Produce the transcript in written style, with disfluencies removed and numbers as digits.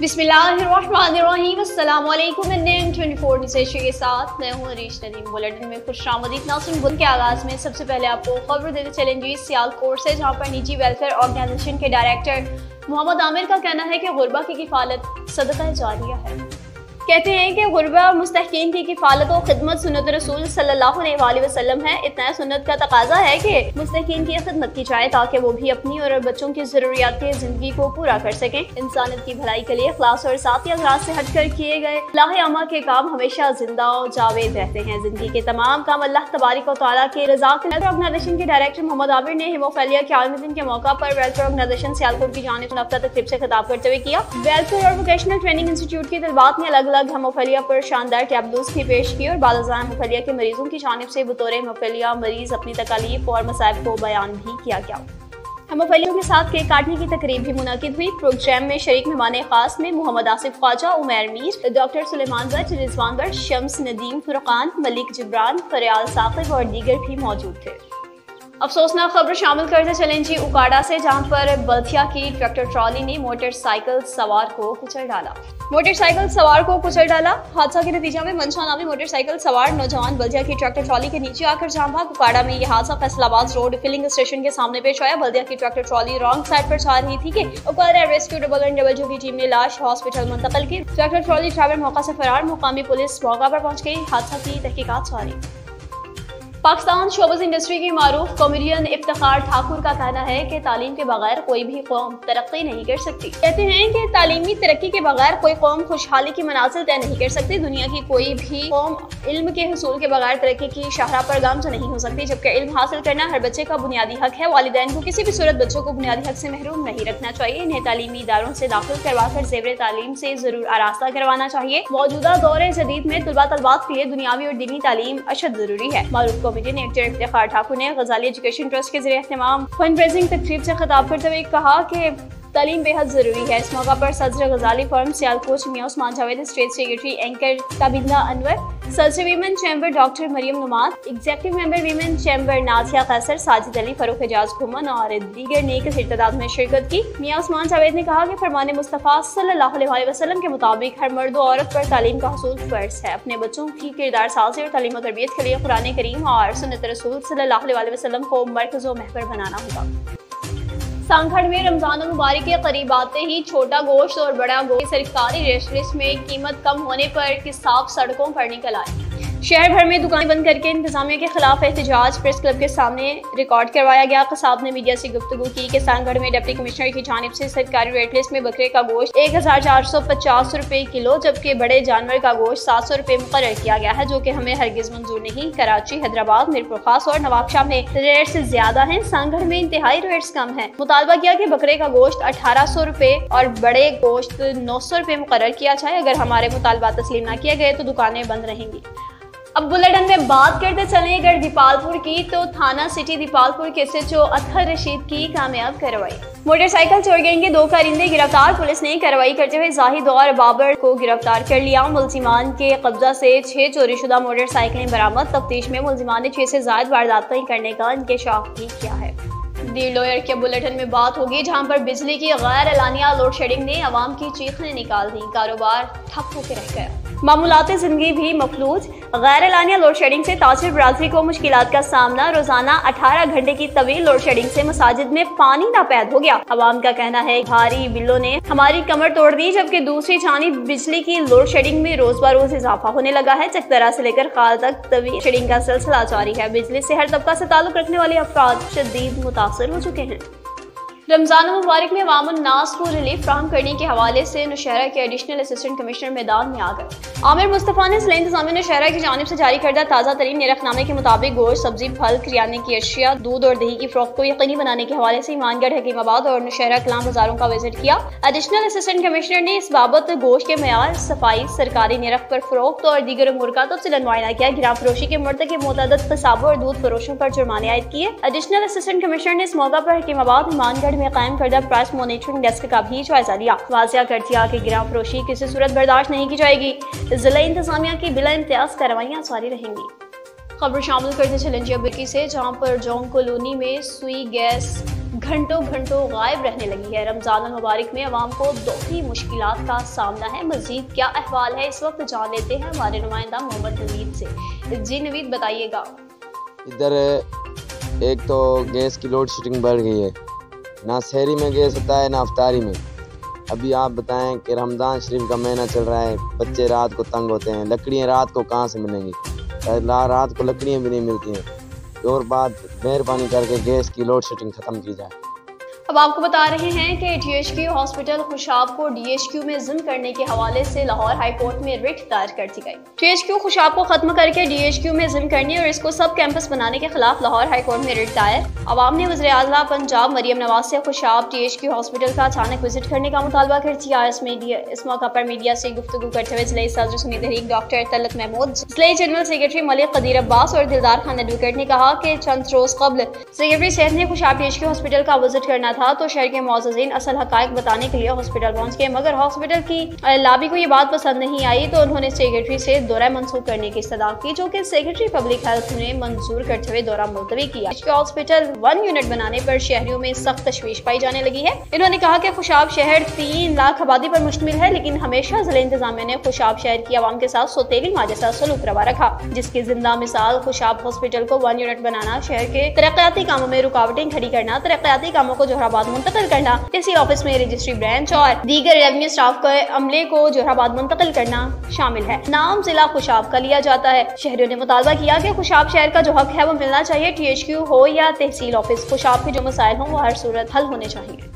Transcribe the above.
बिस्मिल्लाहिर्रहमानिर्रहीम। अस्सलाम वालेकुम। इंडियन 24 न्यूज़ के साथ मैं हूं अरीश नदीम। बुलेटिन में खुशामदीद। नाज़रीन, बुलेटिन के आगाज़ में सबसे पहले आपको खबर देते चलेंगे सियालकोट से, जहां पर निजी वेलफेयर ऑर्गेनाइजेशन के डायरेक्टर मोहम्मद आमिर का कहना है कि गुरबा की किफ़ालत सदका जारिया है। कहते हैं कि गुरबा और मुस्तहकीन की किफ़ालत और खिदमत सुन्नत रसूल सल्लल्लाहु अलैहि वसल्लम है। इतना सुन्नत का तकाजा है कि मुस्तहकीन की खिदमत की जाए ताकि वो भी अपनी और बच्चों की ज़रूरियात ज़िंदगी को पूरा कर सकें। इंसानियत की भलाई के लिए इखलास और साथी अगराज से हटकर किए गए लाहे-अमा के काम हमेशा जिंदा और जावेद रहते हैं। जिंदगी के तमाम काम अल्लाह तबारिक व तआला के रज़ा के लिए। ऑर्गेनाइजेशन के डायरेक्टर मोहम्मद आमिर ने हेमोफीलिया के आलमी दिन के मौका पर वेलफेयर ऑर्गेनाइजेशन सियालकोट की जानिब से नफ्ता तकरीब से खिताब करते हुए किया। वेलफेयर और वोकेशनल ट्रेनिंग इंस्टीट्यूट की तलबात ने अलग अलग हेमोफीलिया पर शानदार टैबलोस भी पेश की और बालज़ा हेमोफीलिया के मरीजों की जानिब से बतौर हेमोफीलिया मरीज अपनी तकालीफ और मसाइब को बयान भी किया गया। हेमोफीलिया के साथ केक काटने की तकरीब भी मुनाकिद हुई। प्रोग्राम में शरीक मेहमान खास में मोहम्मद आसिफ ख्वाजा, उमैर मीर, डॉक्टर सुलेमान बट, रिजवान बट, शम्स नदीम, फुरकान, मलिक जिब्रान, फरियाल साकिब और दीगर भी मौजूद थे। अफसोसनाक खबर शामिल करते चलें जी उकाड़ा से, जहां पर बल्थिया की ट्रैक्टर ट्रॉली ने मोटरसाइकिल सवार को कुचल डाला। मोटरसाइकिल सवार को कुचल डाला। हादसा के नतीजा में मंशा नामी मोटरसाइकिल सवार नौजवान बल्दिया की ट्रैक्टर ट्रॉली के नीचे आकर जाम भाग। उकाड़ा में यह हादसा फैसलाबाद रोड फिलिंग स्टेशन के सामने पेश आया। बल्दिया की ट्रैक्टर ट्रॉली रॉन्ग साइड पर जा रही थी कि उकाड़ा रेस्क्यू डबल की टीम ने लाश हॉस्पिटल मुंतकिल की। ट्रैक्टर ट्रॉली ड्राइवर मौका से फरार। मुकामी पुलिस मौका पर पहुंच गई। हादसा की तहकीकात जारी। पाकिस्तान शोबिज़ इंडस्ट्री की मारूफ कॉमेडियन इफ्तिखार ठाकुर का कहना है कि तालीम के बगैर कोई भी कौम तरक्की नहीं कर सकती। कहते हैं कि तालीमी तरक्की के बगैर कोई कौम खुशहाली की मनाजिल तय नहीं कर सकती। दुनिया की कोई भी कौम इल्म के हुसूल के बगैर तरक्की की शाहराह पर गामज़ नहीं हो सकती, जबकि इल्म हासिल करना हर बच्चे का बुनियादी हक है। वालिदैन को किसी भी सूरत बच्चों को बुनियादी हक से महरूम नहीं रखना चाहिए। इन्हें तालीमी इदारों से दाखिल करवाकर ज़ेवर तालीम से जरूर आरास्ता करवाना चाहिए। मौजूदा दौर जदीद में तलबा तलबात के लिए दुनियावी और दीनी तालीम अशद जरूरी है। मारूफ कॉमेडियन एक्टर इफ्तिखार ठाकुर ने गजाली एजुकेशन ट्रस्ट के जरिए एहतमाम फंड रेजिंग तकरीब से खिताब करते हुए कहा कि तालीम बेहद जरूरी है। इस मौका पर सदर Ghazali firm Sialkot Mian Usman Javed, state secretary anchor Tabinda Anwar, सदर women chamber doctor Mariam Numad, executive member women chamber Nazia Kaiser, Sajid Ali, Farrukh Ejaz Ghuman और दीगर ने किसी तादाद में शिरकत की। मियां उस्मान जावेद ने कहा कि फरमान मुस्तफ़ा सल्लल्लाहु अलैहि वसल्लम के मुताबिक हर मर्द और औरत पर तालीम का हुसूल फर्ज है। अपने बच्चों की किरदार साजी और तालीम और तरबियत के लिए कुरान करीम और सुन्नत रसूल सल्लल्लाहु अलैहि वसल्लम को मरकज़ व महवर बनाना होगा। सांखड़ में रमजान मुबारक के करीब आते ही छोटा गोश्त और बड़ा गोश्त सरकारी रेस्टोरेंट में कीमत कम होने पर किसाब सड़कों पर निकल आए। शहर भर में दुकानें बंद करके इंतजामिया के खिलाफ एहतजाज प्रेस क्लब के सामने रिकॉर्ड करवाया गया। कसाब ने मीडिया से गुफ्तगू की कि सांगढ़ में डिप्टी कमिश्नर की जानिब से सरकारी रेट लिस्ट में बकरे का गोश्त 1450 रुपए किलो, जबकि बड़े जानवर का गोश्त 700 रुपए मुकर्रर किया गया है, जो कि हमें हरगिज मंजूर नहीं। कराची, हैदराबाद, मीरपुर खास और नवाबशाह में रेट्स ज्यादा हैं, सांगढ़ में इंतहाई रेट्स कम है। मुतालबा किया कि बकरे का गोश्त 1800 रुपए और बड़े गोश्त 900 रुपए मुकर्रर किया जाए। अगर हमारे मुतालबा तस्लीम न किए गए तो दुकानें बंद रहेंगी। अब बुलेटिन में बात करते चलें अगर दीपालपुर की, तो थाना सिटी दीपालपुर के SHO अतहर रशीद की कामयाब कार्रवाई। मोटरसाइकिल चोर गैंग के 2 कारिंदे गिरफ्तार। पुलिस ने कार्रवाई करते हुए जाहिद और बाबर को गिरफ्तार कर लिया। मुलजिमान के कब्जा से 6 चोरीशुदा मोटरसाइकिलें बरामद। तफ्तीश में मुलजिमान ने 6 से ज्यादा वारदातें करने का इंकशाफ भी किया है। दी लॉयर के बुलेटिन में बात होगी, जहां पर बिजली की गैर एलानिया लोड शेडिंग ने अवाम की चीखें निकाल दी। कारोबार ठप होकर रह गया, मामूलाती जिंदगी भी मफलूज। गैर एलानिया लोड शेडिंग से ताजिर बरादरी को मुश्किलात का सामना। रोजाना 18 घंटे की तवील लोड शेडिंग से मसाजिद में पानी नापैद हो गया। अवाम का कहना है भारी बिलों ने हमारी कमर तोड़ दी, जबकि दूसरी जानिब बिजली की लोड शेडिंग में रोज बरोज इजाफा होने लगा है। चकदरा से लेकर खाल तक तवील शेडिंग का सिलसिला जारी है। बिजली से हर तबका से ताल्लुक रखने वाले अफराद शदीद मुतासर हो चुके हैं। रमजान मुबारक में अवाम नास को रिलीफ फ्राहम करने के हवाले से नौशहरा के एडिशनल असिस्टेंट कमिश्नर मैदान में आ गए। आमिर मुस्तफ़ा ने ज़िला इंतज़ामिया नौशहरा की जानिब से जारी करदा ताज़ा तरीन निरखनामे के मुताबिक गोश्त, सब्जी, फल, किराने की अशिया, दूध और दही की फ़रोख्त को यकीनी बनाने के हवाले से ईमानगढ़, हकीमाबाद और नौशहरा कलाम बाजारों का विजिट किया। एडिशनल असिस्टेंट कमिश्नर ने इस बाबत गोश्त के मयार, सफाई, सरकारी निरख पर फ़रोख्त और दीगर अमूर का तफसीलन मुआयना किया। गिराम फरोशी के मुर्तकिब मुतअद्दिद क़िसाबों और दूध फरोशों पर जुर्माने आयद किए। एडिशनल असिस्टेंट कमिश्नर ने इस मौका पर हकीमाबाद, ईमानगढ़ में कायम करदा प्राइस मॉनिटरिंग डेस्क का भी जायजा लिया। वाज़िया कर दिया कि गिराम फरोशी किसी सूरत बर्दाश्त नहीं की जाएगी। जिला इंतजामिया की बिला इम्तियाज कार्रवाइयाँ जारी रहेंगी। खबर शामिल करते चलें जी से, जहां पर जोंग कॉलोनी में सुई गैस घंटों गायब रहने लगी है। रमजान मुबारक में अवाम को दोहरी मुश्किलात का सामना है। मजीद क्या अहवाल है इस वक्त जान लेते हैं हमारे नुमाइंदा मोहम्मद नवीद से। जी नवीद, बताइएगा। इधर एक तो गैस की लोड शेडिंग बढ़ गई है, ना शहरी में गैस होता है ना अफ्तारी में। अभी आप बताएं कि रमज़ान शरीफ का महीना चल रहा है, बच्चे रात को तंग होते हैं, लकड़ियाँ रात को कहाँ से मिलेंगी, रात को लकड़ियाँ भी नहीं मिलती हैं। और बात मेहरबानी करके गैस की लोड शेडिंग ख़त्म की जाए। अब आपको बता रहे हैं कि THQ हॉस्पिटल खुशाब को DHQ में जिम करने के हवाले से लाहौर हाई कोर्ट में रिट दायर कर दी गई। THQ खुशाब को खत्म करके DHQ में जिम करने और इसको सब कैंपस बनाने के खिलाफ लाहौर हाई कोर्ट में रिट दायर। अवाम ने वज़ीर आज़म पंजाब मरियम नवाज से खुशाब THQ हॉस्पिटल का अचानक विजिट करने का मुतालबा कर दिया। इस मौका पर मीडिया से गुफ्तगू करते हुए जिले सदर सुन्नी तहरीक डॉक्टर तलत महमूद, जिले जनरल सेक्रेटरी मलिक कदीर अब्बास और दिलदार खान एडवोकेट ने कहा कि चंद रोज कबल सेक्रेटरी सेहत ने खुशाब THQ हॉस्पिटल का विजिट करना था तो शहर के मौजूदीन असल हकायक बताने के लिए हॉस्पिटल पहुंच गए, मगर हॉस्पिटल की लॉबी को ये बात पसंद नहीं आई तो उन्होंने सेक्रेटरी से दौरा मंसूख करने की इस्तदा की, जो कि सेक्रेटरी पब्लिक हेल्थ ने मंजूर करते हुए दौरा मुलतवी किया। हॉस्पिटल 1 यूनिट बनाने पर शहरियों में सख्त तशवीश पाई जाने लगी है। इन्होंने कहा कि खुशाब शहर 3 लाख आबादी पर मुश्तमिल है, लेकिन हमेशा जिले इंतजामिया ने खुशाब शहर की आवाम के साथ सौतेली माँ जैसा सलूक रवा रखा, जिसकी जिंदा मिसाल खुशाब हॉस्पिटल को 1 यूनिट बनाना, शहर के तरक्याती कामों में रुकावटें खड़ी करना, तरक्याती कामों को जोहराबाद मुंतकिल करना, तहसील ऑफिस में रजिस्ट्री ब्रांच और दीगर रेवेन्यू स्टाफ के अमले को जोहराबाद मुंतकिल करना शामिल है। नाम जिला खुशाब का लिया जाता है। शहरियों ने मुतालबा किया कि खुशाब शहर का जो हक है वो मिलना चाहिए। THQ हो या तहसील ऑफिस, खुशाब के जो मसाइल हों वो हर सूरत हल होने चाहिए।